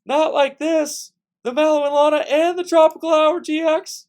Not like this. The Mallow Lana and the Tropical Hour GX.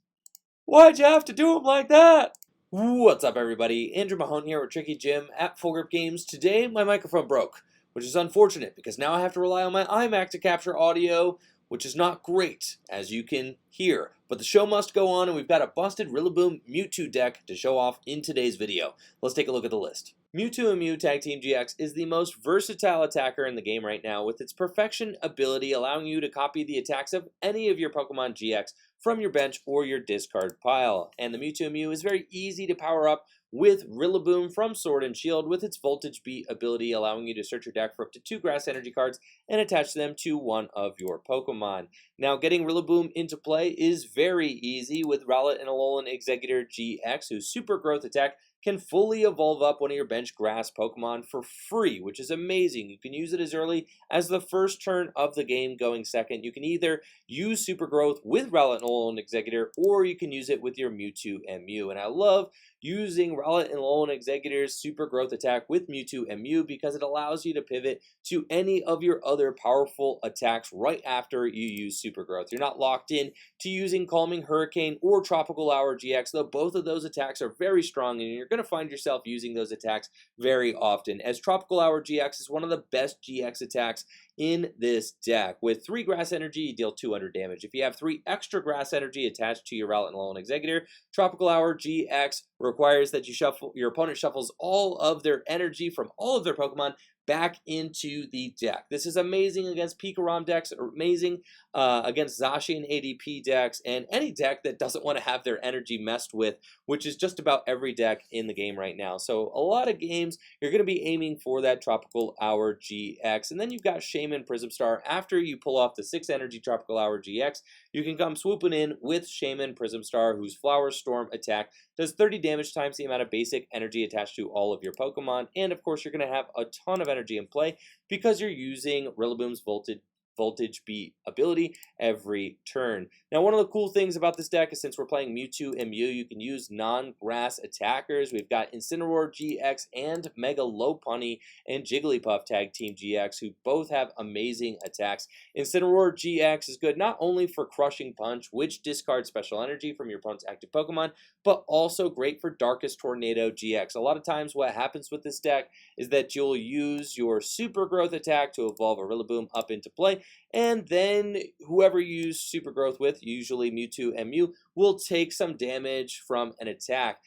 Why'd you have to do them like that? What's up, everybody? Andrew Mahone here with Tricky Jim at Full Grip Games. Today, my microphone broke, which is unfortunate because now I have to rely on my iMac to capture audio, which is not great, as you can hear. But the show must go on, and we've got a busted Rillaboom Mewtwo deck to show off in today's video. Let's take a look at the list. Mewtwo Mew Tag Team GX is the most versatile attacker in the game right now, with its Perfection ability allowing you to copy the attacks of any of your Pokemon GX from your bench or your discard pile. And the Mewtwo Mew is very easy to power up with Rillaboom from Sword and Shield with its Voltage Beat ability, allowing you to search your deck for up to 2 Grass Energy cards and attach them to one of your Pokemon. Now, getting Rillaboom into play is very easy with Rowlet and Alolan Exeggutor-GX, whose Super Growth attack can fully evolve up one of your bench grass Pokemon for free, which is amazing. You can use it as early as the first turn of the game going second. You can either use Super Growth with Rowlet and Alolan Exeggutor, or you can use it with your Mewtwo and Mew. And I love using Rowlet and Alolan Exeggutor's Super Growth attack with Mewtwo and Mew because it allows you to pivot to any of your other powerful attacks right after you use Super Growth. You're not locked in to using Calming Hurricane or Tropical Hour GX, though both of those attacks are very strong, and you're going to find yourself using those attacks very often, as Tropical Hour GX is one of the best GX attacks in this deck. With 3 Grass Energy, you deal 200 damage. If you have 3 extra Grass Energy attached to your Rowlet and Alolan Exeggutor, Tropical Hour GX requires that your opponent shuffles all of their energy from all of their Pokemon back into the deck. This is amazing against Pikarom decks, amazing against Zacian ADP decks, and any deck that doesn't want to have their energy messed with, which is just about every deck in the game right now. So a lot of games, you're going to be aiming for that Tropical Hour GX, and then you've got Shaymin Prism Star. After you pull off the 6 energy Tropical Hour GX, you can come swooping in with Shaymin Prism Star, whose Flower Storm attack does 30 damage times the amount of basic energy attached to all of your Pokemon, and of course you're going to have a ton of energy in play because you're using Rillaboom's Voltage Beat ability every turn. Now, one of the cool things about this deck is since we're playing Mewtwo and Mew, you can use non-grass attackers. We've got Incineroar-GX and Mega Lopunny and Jigglypuff Tag Team GX, who both have amazing attacks. Incineroar-GX is good not only for Crushing Punch, which discards special energy from your opponent's active Pokemon, but also great for Darkest Tornado GX. A lot of times what happens with this deck is that you'll use your Super Growth attack to evolve a Rillaboom up into play, and then whoever you use Super Growth with, usually Mewtwo and Mew, will take some damage from an attack.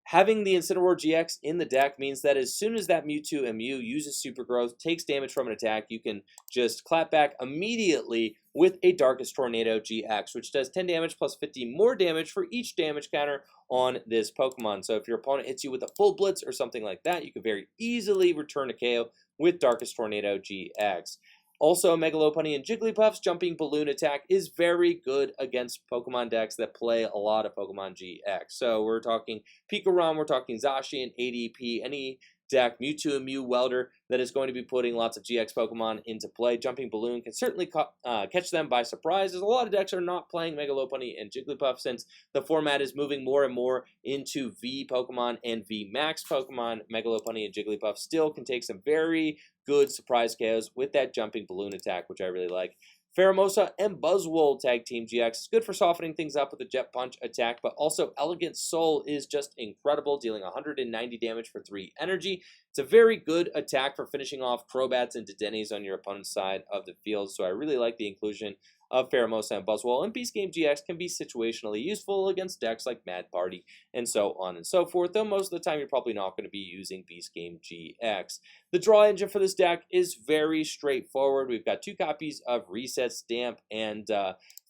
Having the Incineroar-GX in the deck means that as soon as that Mewtwo and Mew uses Super Growth, takes damage from an attack, you can just clap back immediately with a Darkest Tornado GX, which does 10 damage plus 50 more damage for each damage counter on this Pokemon. So if your opponent hits you with a full blitz or something like that, you can very easily return a KO with Darkest Tornado GX. Also, Mega Lopunny and Jigglypuff's Jumping Balloon attack is very good against Pokemon decks that play a lot of Pokemon GX. So we're talking Pikarom, we're talking Zacian, ADP, any deck, Mewtwo and Mew Welder, that is going to be putting lots of GX Pokemon into play. Jumping Balloon can certainly catch them by surprise, as a lot of decks are not playing Mega Lopunny and Jigglypuff since the format is moving more and more into V Pokemon and V Max Pokemon. Mega Lopunny and Jigglypuff still can take some very good surprise KOs with that Jumping Balloon attack, which I really like. Pheromosa and Buzzwole Tag Team GX is good for softening things up with a Jet Punch attack, but also Elegant Soul is just incredible, dealing 190 damage for 3 energy. It's a very good attack for finishing off Crobats and Dedennes on your opponent's side of the field, so I really like the inclusion of Pheromosa and Buzzwole, and Beast Game GX can be situationally useful against decks like Mad Party and so on and so forth, though most of the time you're probably not going to be using Beast Game GX. The draw engine for this deck is very straightforward. We've got 2 copies of Reset Stamp and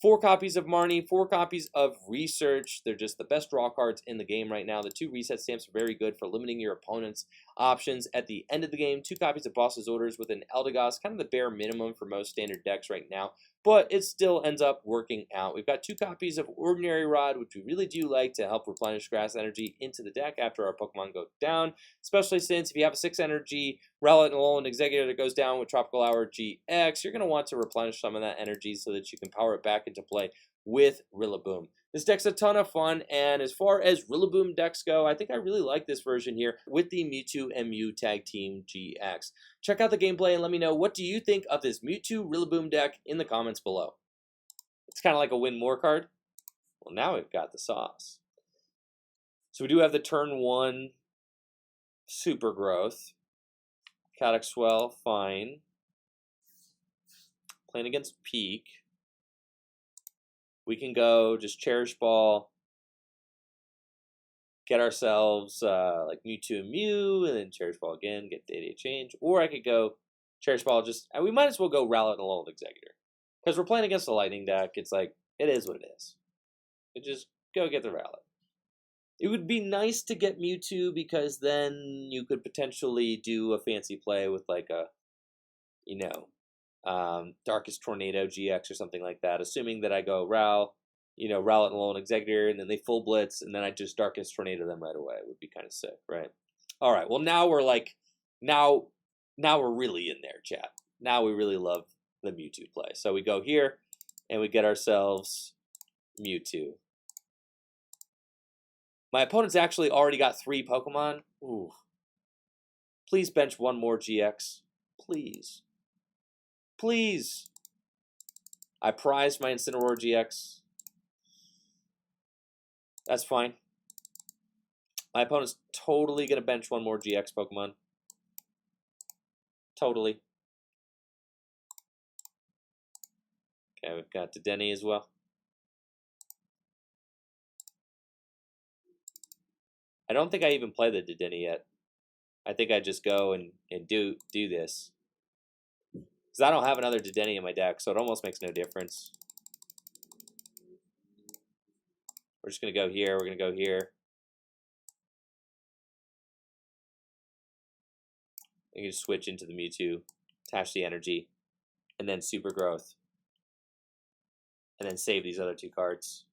4 copies of Marnie, 4 copies of Research. They're just the best draw cards in the game right now. The 2 Reset Stamps are very good for limiting your opponent's options at the end of the game. 2 copies of Boss's Orders with an Eldegoss, kind of the bare minimum for most standard decks right now, but it still ends up working out. We've got 2 copies of Ordinary Rod, which we really do like to help replenish grass energy into the deck after our Pokemon go down, especially since if you have a 6 energy Rowlet and Alolan Exeggutor that goes down with Tropical Hour GX, you're going to want to replenish some of that energy so that you can power it back into play with Rillaboom. This deck's a ton of fun, and as far as Rillaboom decks go, I think I really like this version here with the Mewtwo and Mew Tag Team GX. Check out the gameplay and let me know, what do you think of this Mewtwo Rillaboom deck in the comments below. It's kind of like a win more card. Well, now we've got the sauce. So we do have the turn 1 Super Growth. Chaotic Swell, fine. Playing against Peak. We can go just Cherish Ball, get ourselves like Mewtwo Mew, and then Cherish Ball again, get Data Change. Or I could go Cherish Ball, we might as well go Rowlet and Alolan Exeggutor. Because we're playing against a Lightning deck, it's like, it is what it is. You just go get the Rowlet. It would be nice to get Mewtwo, because then you could potentially do a fancy play with like a, you know, Darkest Tornado GX or something like that, assuming that I go Rowlet and Alolan Exeggutor, and then they full blitz, and then I just Darkest Tornado them right away. It would be kind of sick, right? All right, well, now we're like, now we're really in there, chat. Now we really love the Mewtwo play. So we go here, and we get ourselves Mewtwo. My opponent's actually already got 3 Pokemon. Ooh. Please bench one more GX. Please. Please. I prized my Incineroar-GX. That's fine. My opponent's totally going to bench one more GX Pokemon. Totally. Okay, we've got Dedenne as well. I don't think I even play the Dedenne yet. I think I just go and do this. Because I don't have another Dedenne in my deck, so it almost makes no difference. We're just going to go here. We're going to go here. You can just switch into the Mewtwo, attach the energy, and then Super Growth. And then save these other 2 cards.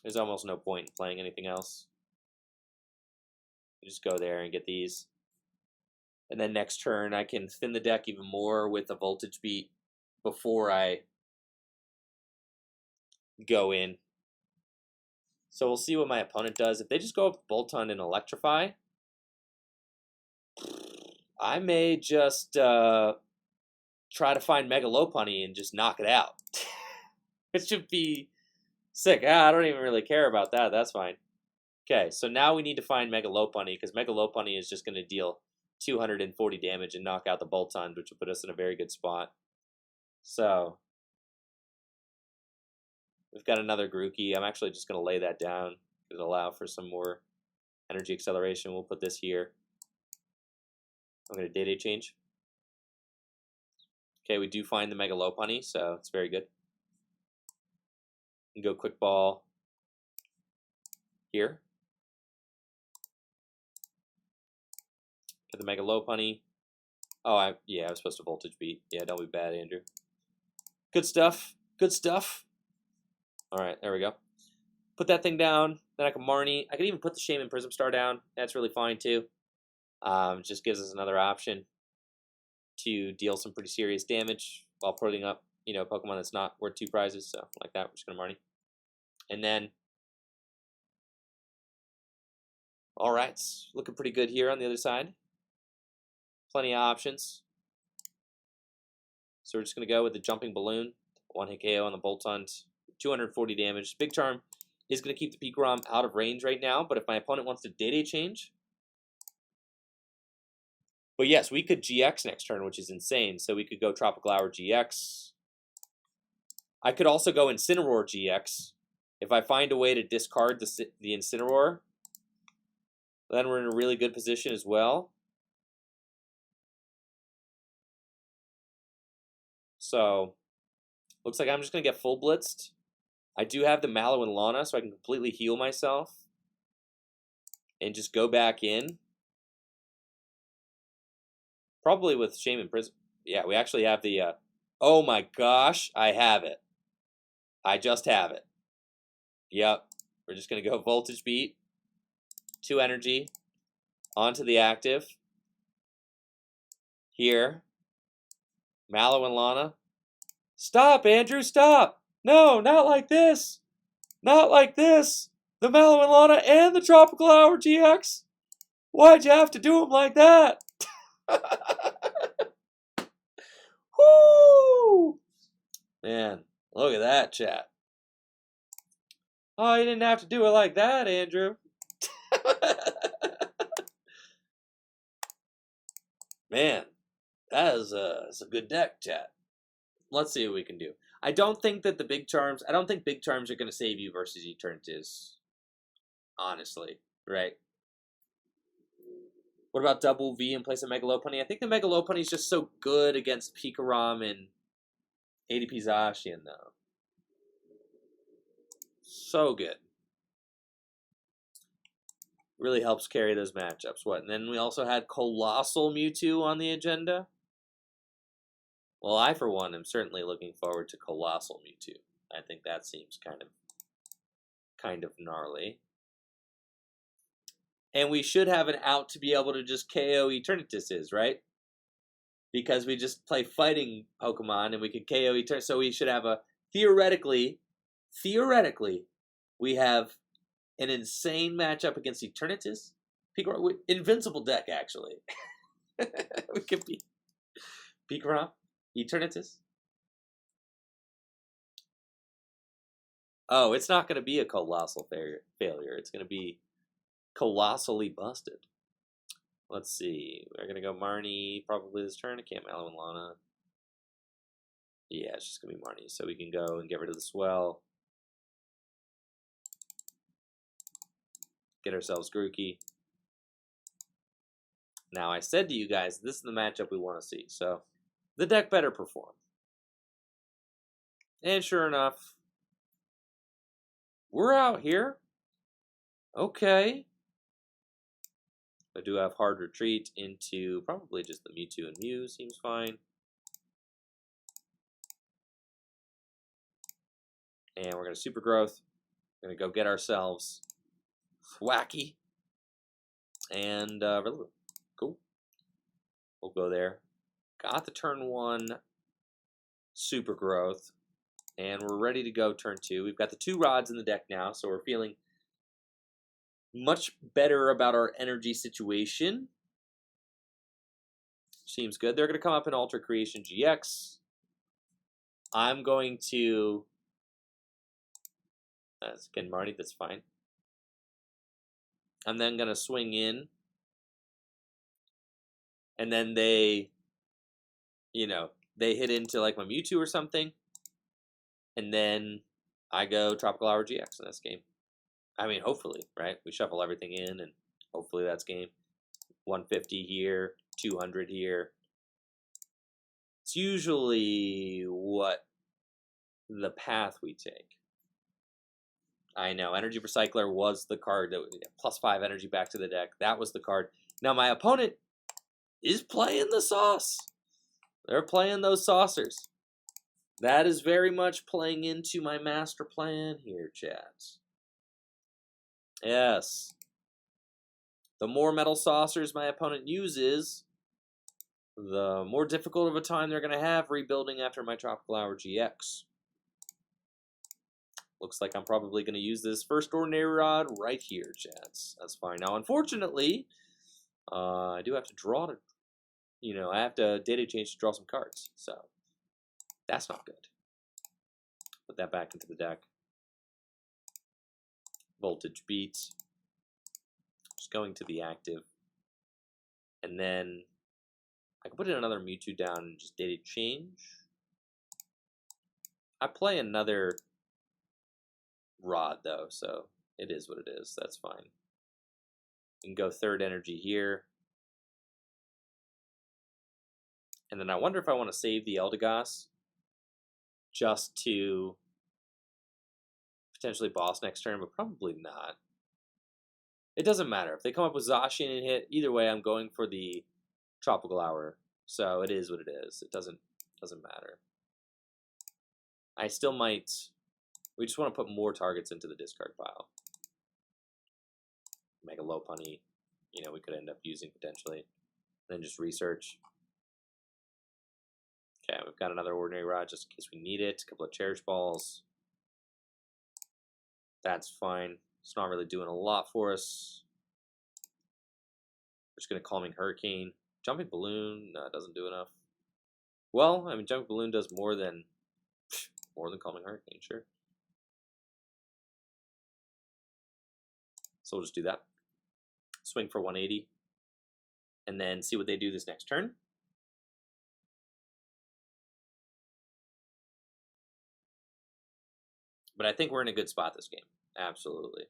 There's almost no point in playing anything else. You just go there and get these. And then next turn, I can thin the deck even more with a Voltage Beat before I go in. So we'll see what my opponent does. If they just go up Boltund and Electrify, I may just try to find Mega Lopunny and just knock it out. It should be sick. I don't even really care about that. That's fine. Okay, so now we need to find Mega Lopunny, because Mega Lopunny is just going to deal 240 damage and knock out the Boltund, which will put us in a very good spot. So we've got another Grookey. I'm actually just going to lay that down to allow for some more energy acceleration. We'll put this here. I'm going to Data Change. Okay, we do find the Mega Lopunny, so it's very good. We can go Quick Ball here. Get the Mega Lopunny. Oh, I was supposed to Voltage Beat. Yeah, don't be bad, Andrew. Good stuff. Good stuff. All right, there we go. Put that thing down. Then I can Marnie. I can even put the Shaymin Prism Star down. That's really fine, too. Just gives us another option to deal some pretty serious damage while putting up, Pokemon that's not worth 2 prizes. So, like that, we're just going to Marnie. And then, all right, it's looking pretty good here on the other side. Plenty of options. So we're just going to go with the Jumping Balloon. 1-hit KO on the Boltund. 240 damage. Big Charm is going to keep the Pikarom out of range right now, but if my opponent wants to Data Change. But yes, we could GX next turn, which is insane. So we could go Tropical Hour GX. I could also go Incineroar-GX. If I find a way to discard the Incineroar, then we're in a really good position as well. So, looks like I'm just going to get full blitzed. I do have the Mallow Lana, so I can completely heal myself. And just go back in. Probably with Shaymin Prism. Yeah, we actually have the... oh my gosh, I have it. I just have it. Yep. We're just going to go Voltage Beat. 2 energy. Onto the active. Here. Mallow and Lana. Stop, Andrew, stop! No, not like this. Not like this. The Mallow Lana and the Tropical Hour GX. Why'd you have to do them like that? Woo! Man, look at that, chat. Oh, you didn't have to do it like that, Andrew. Man, that is a good deck, chat. Let's see what we can do. I don't think that the big charms, I don't think big charms are going to save you versus Eternatus. Honestly, right? What about double V in place of Mega Lopunny? I think the Mega Lopunny is just so good against Pikarom and ADP Zacian, though. So good. Really helps carry those matchups. What? And then we also had Colossal Mewtwo on the agenda. Well, I, for one, am certainly looking forward to Colossal Mewtwo. I think that seems kind of gnarly. And we should have an out to be able to just KO Eternatus, right? Because we just play fighting Pokemon and we could KO Eternatus. So we should have a, theoretically, we have an insane matchup against Eternatus. Pikarom, invincible deck, actually. We could be Pikarom, Eternatus. Oh, it's not going to be a colossal failure. It's going to be colossally busted. Let's see. We're going to go Marnie probably this turn. I can't Mallow and Lana. Yeah, it's just going to be Marnie. So we can go and get rid of the Swell. Get ourselves Grookey. Now, I said to you guys, this is the matchup we want to see. So, the deck better perform. And sure enough, we're out here. Okay. I do have hard retreat into probably just the Mewtwo and Mew. Seems fine. And we're going to Super Growth. We're going to go get ourselves Thwackey and Rillaboom. Cool. We'll go there. Got the turn 1 Super Growth. And we're ready to go turn 2. We've got the 2 rods in the deck now, so we're feeling much better about our energy situation. Seems good. They're going to come up in Ultra Creation GX. I'm going to... again, Marnie, that's fine. I'm then going to swing in. And then they, you know, they hit into like my Mewtwo or something. And then I go Tropical Hour GX in this game. I mean, hopefully, right? We shuffle everything in and hopefully that's game. 150 here, 200 here. It's usually what the path we take. I know, Energy Recycler was the card that +5 energy back to the deck. That was the card. Now my opponent is playing the sauce. They're playing those saucers. That is very much playing into my master plan here, chat. Yes. The more metal saucers my opponent uses, the more difficult of a time they're going to have rebuilding after my Tropical Hour GX. Looks like I'm probably going to use this first Ordinary Rod right here, chats. That's fine. Now, unfortunately, I do have to draw to, you know, I have to data change to draw some cards. So, that's not good. Put that back into the deck. Voltage beats. Just going to the active. And then I can put in another Mewtwo down and just data change. I play another Rod though, so it is what it is. That's fine. You can go third energy here. And then I wonder if I want to save the Eldegoss just to potentially boss next turn, but probably not. It doesn't matter. If they come up with Zacian and hit, either way I'm going for the Tropical Hour. So it is what it is. It doesn't matter. I still might... We just want to put more targets into the discard pile. Mega Lopunny, you know, we could end up using potentially. Then just research. Okay, we've got another Ordinary Rod just in case we need it. A couple of Cherish Balls. That's fine. It's not really doing a lot for us. We're just going to Calming Hurricane. Jumping Balloon, no, it doesn't do enough. Well, I mean, Jumping Balloon does more than Calming Hurricane, sure. So we'll just do that. Swing for 180. And then see what they do this next turn. But I think we're in a good spot this game. Absolutely.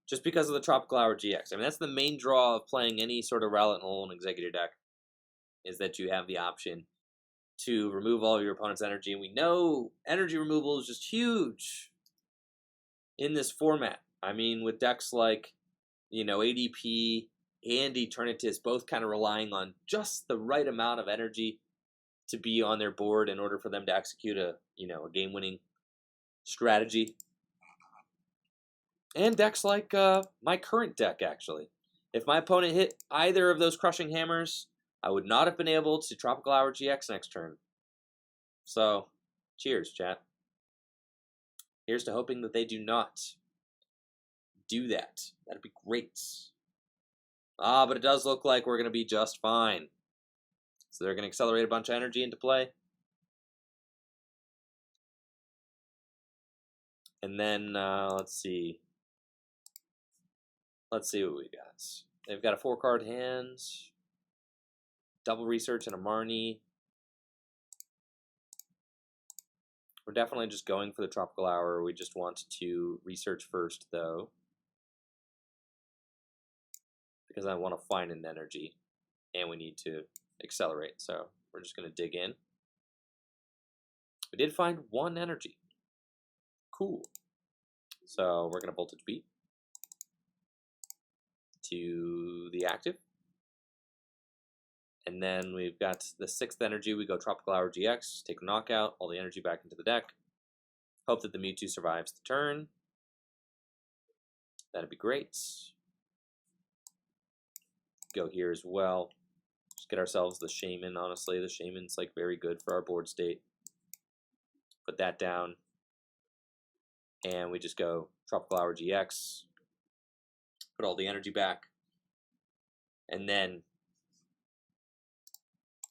Just because of the Tropical Hour GX. I mean, that's the main draw of playing any sort of Rowlet and Alolan Exeggutor deck, is that you have the option to remove all of your opponent's energy. And we know energy removal is just huge in this format. I mean, with decks like, you know, ADP and Eternatus both kind of relying on just the right amount of energy to be on their board in order for them to execute a, you know, a game-winning strategy. And decks like my current deck, actually. If my opponent hit either of those Crushing Hammers, I would not have been able to Tropical Hour GX next turn. So, cheers, chat. Here's to hoping that they do not do that. That'd be great. Ah, but it does look like we're going to be just fine. So they're going to accelerate a bunch of energy into play. And then, let's see. Let's see what we got. They've got a 4-card hand, double research, and a Marnie. We're definitely just going for the Tropical Hour. We just want to research first, though, because I want to find an energy, and we need to accelerate. So we're just going to dig in. We did find one energy. Cool. So we're going to Voltage Beat to the active. And then we've got the 6th energy. We go Tropical Hour GX, take a knockout, all the energy back into the deck. Hope that the Mewtwo survives the turn. That'd be great. Go here as well. Just get ourselves the Shaymin, honestly. The Shaymin's like very good for our board state. Put that down. And we just go Tropical Hour GX. Put all the energy back. And then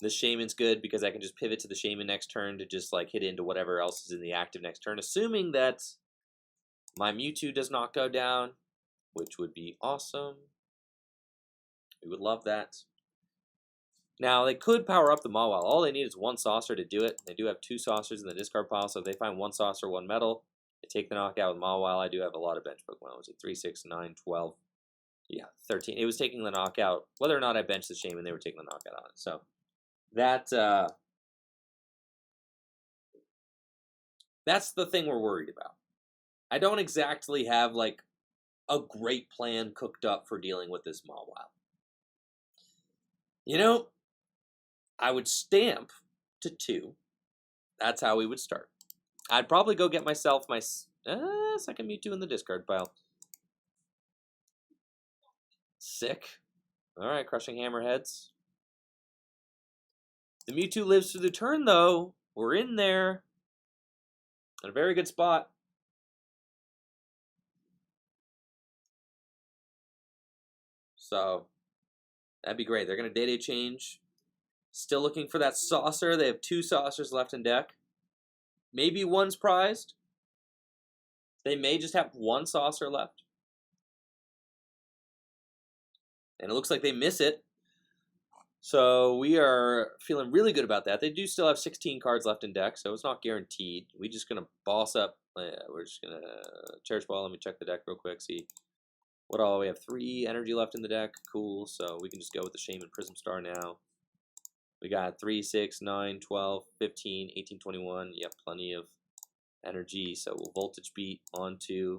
the Shaymin's good because I can just pivot to the Shaymin next turn to just like hit into whatever else is in the active next turn, assuming that my Mewtwo does not go down, which would be awesome. We would love that. Now, they could power up the Mawile. All they need is 1 saucer to do it. They do have 2 saucers in the discard pile, so if they find 1 saucer, 1 metal, they take the knockout with Mawile. I do have a lot of bench Pokemon. Was it 3, 6, 9, 12? Yeah, 13. It was taking the knockout. Whether or not I benched the Shaymin, they were taking the knockout on it. So that's the thing we're worried about. I don't exactly have like a great plan cooked up for dealing with this Mawile. You know, I would stamp to 2. That's how we would start. I'd probably go get myself my second Mewtwo in the discard pile. Sick. Alright, Crushing Hammerheads. The Mewtwo lives through the turn, though. We're in there. In a very good spot. So, that'd be great. They're going to Day-Day change. Still looking for that saucer. They have 2 saucers left in deck. Maybe 1's prized. They may just have 1 saucer left. And it looks like they miss it. So we are feeling really good about that. They do still have 16 cards left in deck, so it's not guaranteed. We're just going to boss up. We're just going to Cherish Ball. Let me check the deck real quick, see what all. We have 3 energy left in the deck. Cool, so we can just go with the Shaymin Prism Star now. We got 3, 6, 9, 12, 15, 18, 21. Yep, plenty of energy. So we'll Voltage Beat onto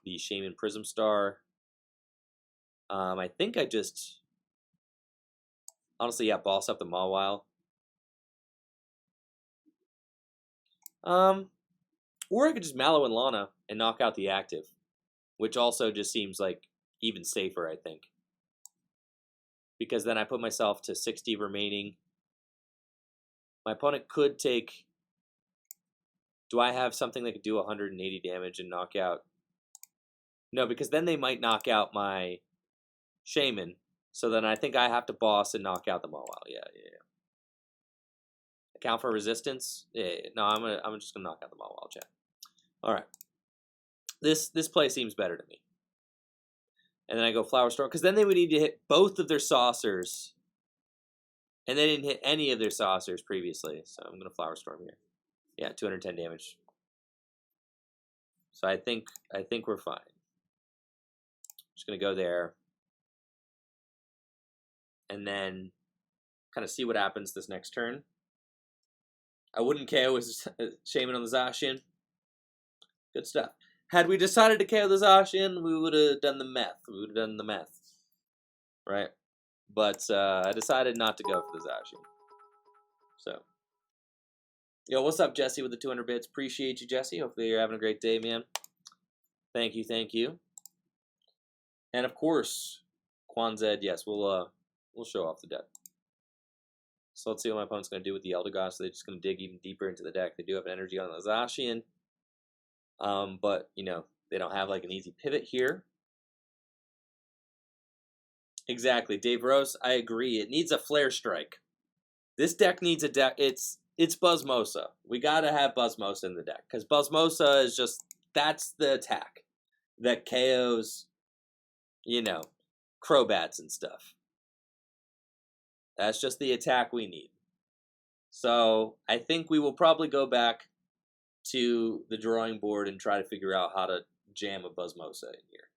the Shaymin Prism Star. I think I just... Honestly, yeah, boss up the Mawile. Or I could just Mallow and Lana and knock out the active, which also just seems like even safer, I think. Because then I put myself to 60 remaining. My opponent could take... Do I have something that could do 180 damage and knock out No, because then they might knock out my Shaymin. So then I think I have to boss and knock out the Mawile. Yeah. Account for resistance? Yeah. No, I'm just gonna knock out the Mawile, chat. All right. This play seems better to me. And then I go Flower Storm, because then they would need to hit both of their saucers. And they didn't hit any of their saucers previously, so I'm gonna Flower Storm here. Yeah, 210 damage. So I think we're fine. Just gonna go there. And then kind of see what happens this next turn. I wouldn't KO his Shaymin on the Zacian. Good stuff. Had we decided to KO the Zacian, we would have done the meth. Right? But I decided not to go for the Zacian. So, yo, what's up, Jesse, with the 200 bits? Appreciate you, Jesse. Hopefully you're having a great day, man. Thank you. And of course, Quanzed, yes, we'll show off the deck. So let's see what my opponent's going to do with the Eldegoss. So they're just going to dig even deeper into the deck. They do have an energy on the Zacian. But, you know, they don't have like an easy pivot here. Exactly. Dave Rose, I agree. It needs a Flare Strike. This deck needs a deck. It's Buzzmosa. We got to have Buzzmosa in the deck. Because Buzzmosa is just, that's the attack that KOs, you know, Crobats and stuff. That's just the attack we need. So I think we will probably go back to the drawing board and try to figure out how to jam a Buzzmosa in here.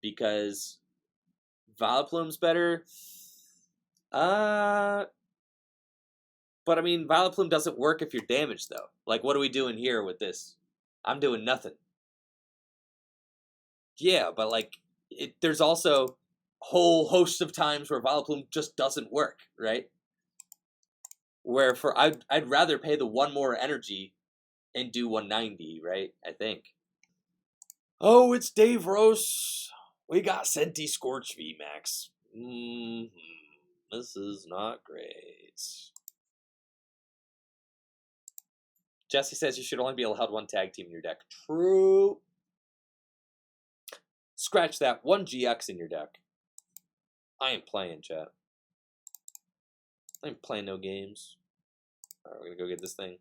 Because Vileplume's better. But I mean, Vileplume doesn't work if you're damaged, though. Like, what are we doing here with this? I'm doing nothing. Yeah, but like, there's also whole host of times where Vileplume just doesn't work, right? Where I'd rather pay the one more energy and do 190, right? I think. Oh, it's Dave Rose. We got Senti Scorch VMAX. This is not great. Jesse says you should only be allowed one tag team in your deck. True. Scratch that. One GX in your deck. I ain't playing, chat. I ain't playing no games. Alright, we're gonna go get this thing.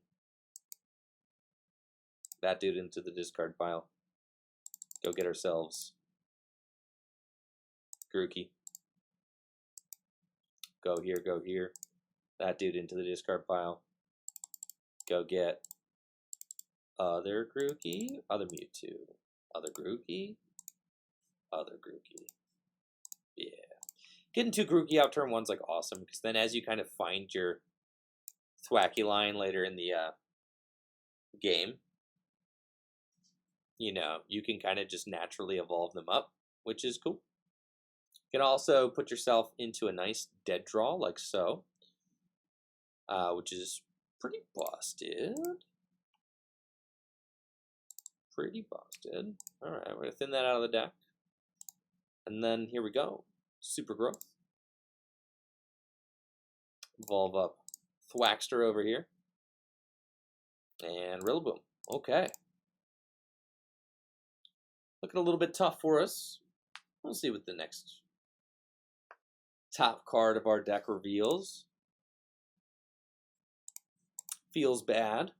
That dude into the discard pile. Go get ourselves Grookey. Go here. That dude into the discard pile. Go get other Grookey, other Mewtwo, other Grookey, other Grookey. Yeah. Getting 2 Grookey out turn 1's like awesome, because then as you kind of find your Thwackey line later in the game, you know, you can kind of just naturally evolve them up, which is cool. You can also put yourself into a nice dead draw, like so, which is pretty busted. Alright, we're going to thin that out of the deck. And then here we go. Super growth. Evolve up Thwackster over here. And Rillaboom. Okay. Looking a little bit tough for us. We'll see what the next top card of our deck reveals. Feels bad.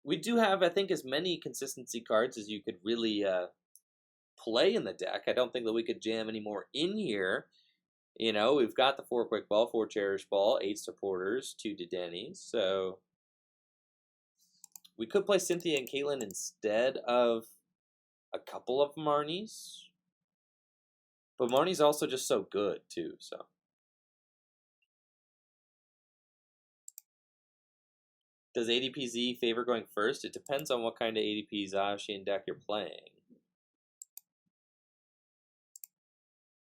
We do have, I think, as many consistency cards as you could really play in the deck. I don't think that we could jam any more in here. You know, we've got the 4 Quick Ball, 4 Cherish Ball, 8 Supporters, 2 Dedenne, so we could play Cynthia and Caitlyn instead of a couple of Marnies. But Marnie's also just so good, too, so. Does ADPZ favor going first? It depends on what kind of ADP Zacian deck you're playing.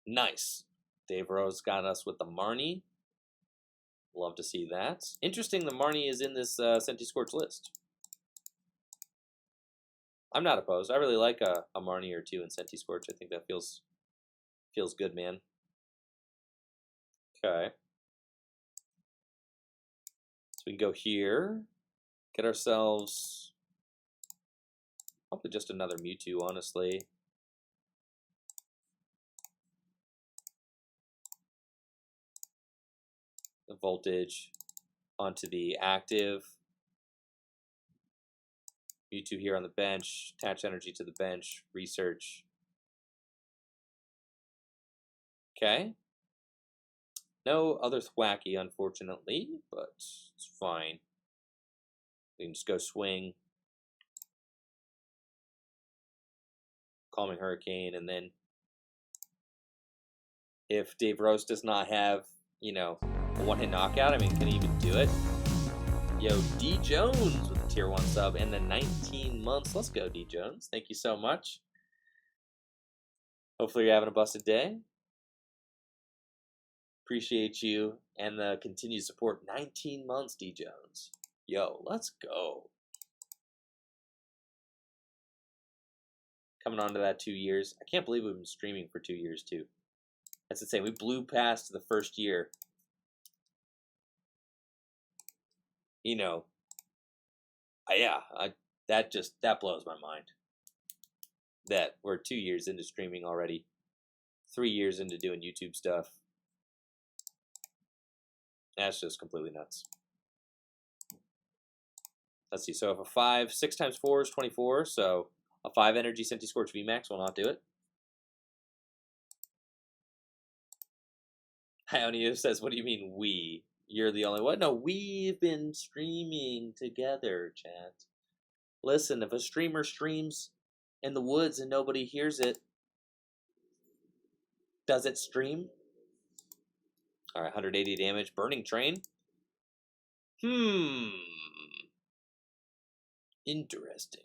Nice. Dave Rose got us with the Marnie. Love to see that. Interesting, the Marnie is in this Senti Scorch list. I'm not opposed. I really like a Marnie or 2 in Senti Scorch. I think that feels good, man. Okay. So we can go here, get ourselves Probably just another Mewtwo, honestly. The voltage onto the active. Mewtwo here on the bench. Attach energy to the bench. Research. Okay. No other Thwackey, unfortunately, but it's fine. We can just go swing. Calming Hurricane, and then if Dave Rose does not have, you know, a one-hit knockout, I mean, can he even do it? Yo, D Jones with the tier 1 sub and the 19 months. Let's go, D Jones. Thank you so much. Hopefully you're having a busted day. Appreciate you and the continued support. 19 months, D Jones. Yo, let's go. Coming on to that 2 years. I can't believe we've been streaming for 2 years, too. That's insane. We blew past the first year. You know, that blows my mind. That we're 2 years into streaming already. 3 years into doing YouTube stuff. That's just completely nuts. Let's see. So if a 6 times 4 is 24, so a 5 energy Centiskorch VMAX will not do it. Ionio says, what do you mean we? You're the only one? No, we've been streaming together, chat. Listen, if a streamer streams in the woods and nobody hears it, does it stream? All right, 180 damage. Burning Train. Interesting.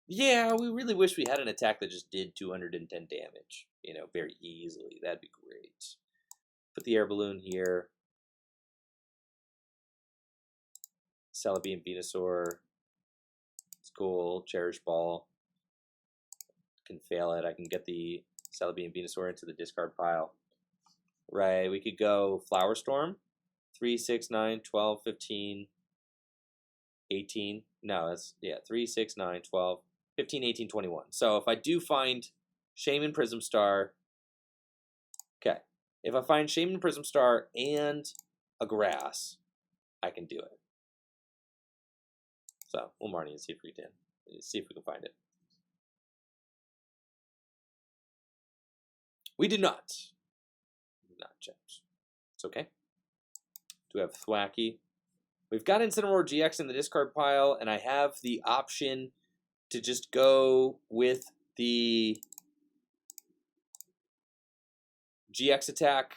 Yeah, we really wish we had an attack that just did 210 damage, you know, very easily. That'd be great. Put the Air Balloon here. Celebi Venusaur. It's cool. Cherish Ball. Can fail it. I can get the Celebi Venusaur into the discard pile. Right, we could go Flower Storm. 3, 6, 9, 12, 15, 18. No, that's, yeah, 3, 6, 9, 12, 15, 18, 21. So if I do find Shaymin Prism Star, okay. If I find Shaymin Prism Star and a grass, I can do it. So we'll Marnie and see if we can find it. We did not. Not checked. It's okay. Do we have Thwackey? We've got Incineroar-GX in the discard pile, and I have the option to just go with the GX attack,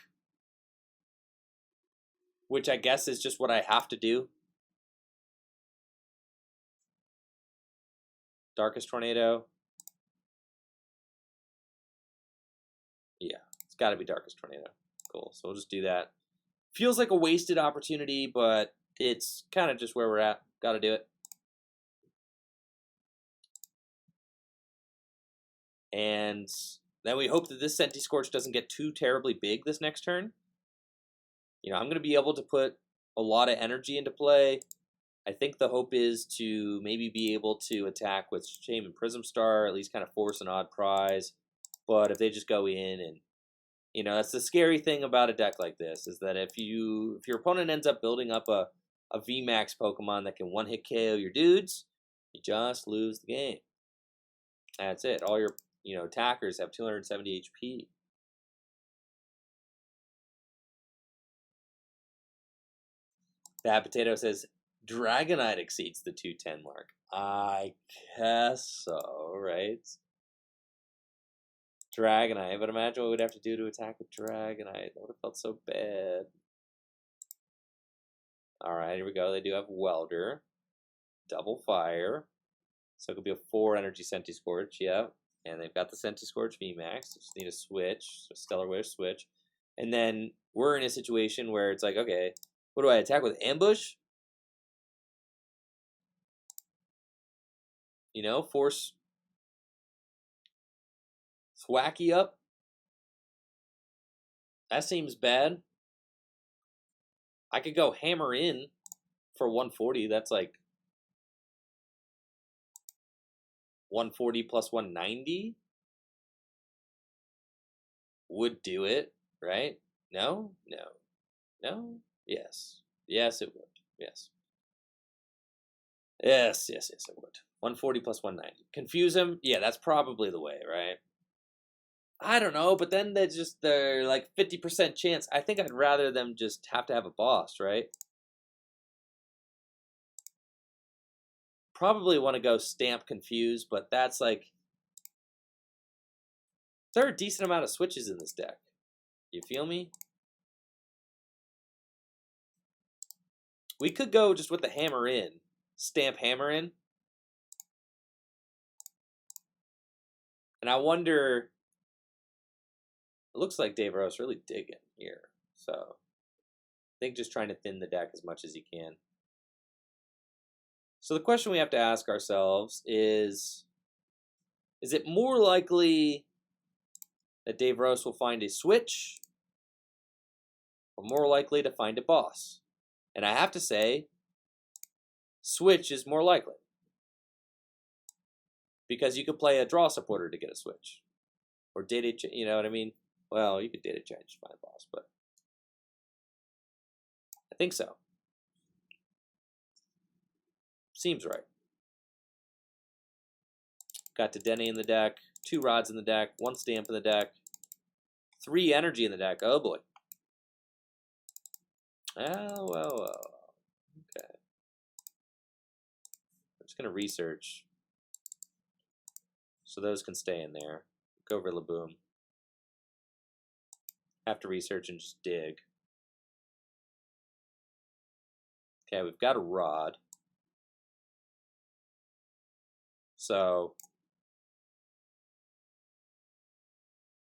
which I guess is just what I have to do. Darkest Tornado. Yeah, it's got to be Darkest Tornado. Cool, so we'll just do that. Feels like a wasted opportunity, but it's kind of just where we're at. Got to do it. And then we hope that this Centiskorch doesn't get too terribly big this next turn. You know, I'm going to be able to put a lot of energy into play. I think the hope is to maybe be able to attack with Shaymin Prism Star, at least kind of force an odd prize. But if they just go in and, you know, that's the scary thing about a deck like this, is that if your opponent ends up building up a VMAX Pokemon that can one-hit KO your dudes, you just lose the game. That's it. All your, you know, attackers have 270 HP. Bad Potato says, Dragonite exceeds the 210 mark. I guess so, right? Dragonite, but imagine what we'd have to do to attack with Dragonite. That would have felt so bad. Alright, here we go. They do have Welder. Double Fire. So it could be a 4 energy Centiskorch, yeah. And they've got the Centiskorch VMAX. Just need a switch, so Stellar Wave switch. And then we're in a situation where it's like, okay, what do I attack with? Ambush? You know, force Thwackey up? That seems bad. I could go Hammer in for 140. That's like 140 plus 190 would do it, right? No? No. No? Yes. Yes, it would. Yes. Yes, it would. 140 plus 190. Confuse him? Yeah, that's probably the way, right? I don't know, but then they're like 50% chance. I think I'd rather them just have to have a boss, right? Probably want to go Stamp Confuse, but that's like... There are a decent amount of switches in this deck. You feel me? We could go just with the Hammer In. Stamp Hammer In. And I wonder... It looks like Dave Rose really digging here. So I think just trying to thin the deck as much as he can. So the question we have to ask ourselves is it more likely that Dave Rose will find a switch or more likely to find a boss? And I have to say, switch is more likely. Because you could play a draw supporter to get a switch. Or data, you know what I mean? Well, you could data change to find a boss, but I think so. Seems right. Got Dedenne in the deck, 2 rods in the deck, 1 stamp in the deck, 3 energy in the deck. Oh boy. Oh, well. Okay. I'm just going to research. So those can stay in there. Go Rillaboom. Have to research and just dig. Okay, we've got a rod. So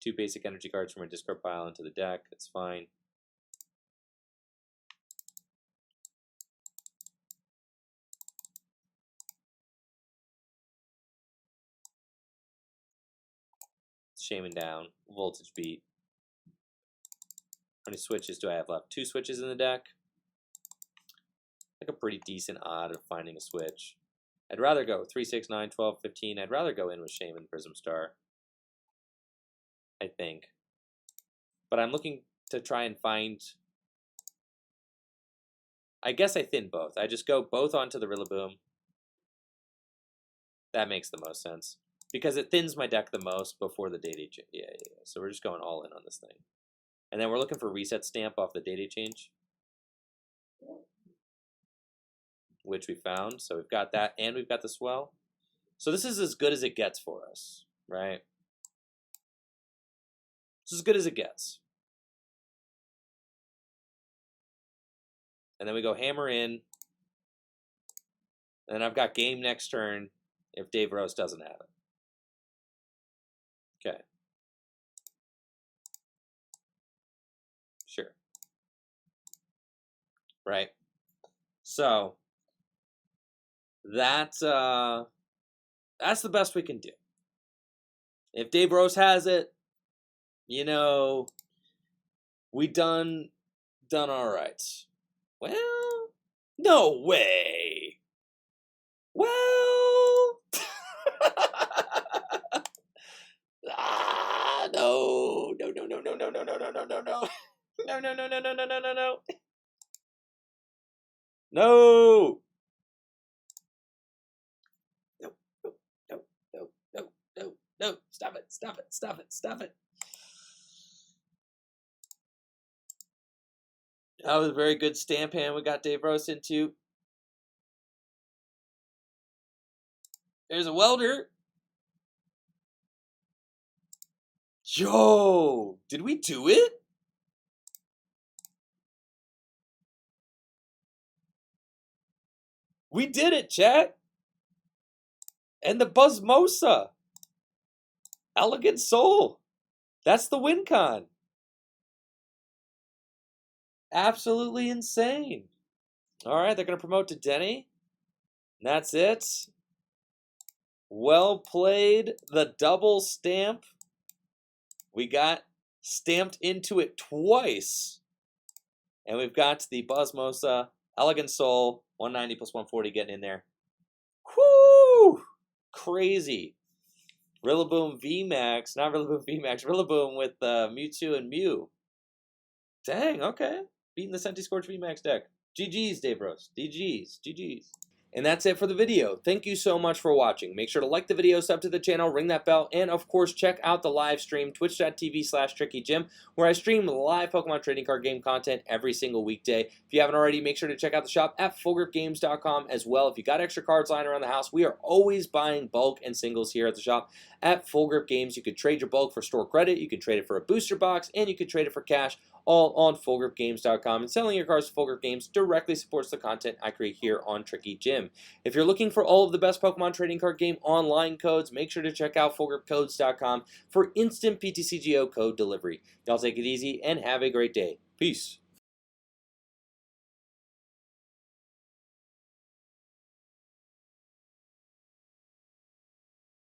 2 basic energy cards from our discard pile into the deck. That's fine. Shaymin down. Voltage beat. How many switches do I have left? 2 switches in the deck. Like a pretty decent odd of finding a switch. I'd rather go 3, 6, 9, 12, 15. I'd rather go in with Shaymin Prism Star. I think. But I'm looking to try and find... I guess I thin both. I just go both onto the Rillaboom. That makes the most sense. Because it thins my deck the most before the data change. Yeah. So we're just going all in on this thing. And then we're looking for Reset Stamp off the data change. Which we found. So we've got that, and we've got the Swell. So this is as good as it gets for us, right? It's as good as it gets. And then we go Hammer In. And then I've got game next turn if Dave Rose doesn't have it. Okay. Sure. Right. So that's the best we can do. If Dave Rose has it, you know, we done all right. Well, no way. Well, no. No. No. Stop it. That was a very good stamp hand we got Dave Rose into. There's a welder. Yo, did we do it? We did it, chat. And the Buzzmosa. Elegant Soul. That's the win con. Absolutely insane. All right, they're going to promote to Denny. That's it. Well played. The double stamp. We got stamped into it twice. And we've got the Buzzmosa, Elegant Soul, 190 plus 140 getting in there. Whoo! Crazy. Rillaboom VMAX, not Rillaboom VMAX, Rillaboom with Mewtwo and Mew. Dang, okay. Beating the Senti-Scorch VMAX deck. GG's, Dave Rose. GG's. And that's it for the video. Thank you so much for watching. Make sure to like the video, sub to the channel, ring that bell, and of course check out the live stream, twitch.tv/TrickyJim, where I stream live Pokemon trading card game content every single weekday. If you haven't already, make sure to check out the shop at fullgripgames.com as well. If you got extra cards lying around the house, we are always buying bulk and singles here at the shop at Full Grip Games. You could trade your bulk for store credit, you could trade it for a booster box, and you could trade it for cash, all on fullgripgames.com. And selling your cards to Full Grip Games directly supports the content I create here on Tricky Jim. If you're looking for all of the best Pokemon trading card game online codes, make sure to check out fullgripcodes.com for instant PTCGO code delivery. Y'all take it easy and have a great day. Peace.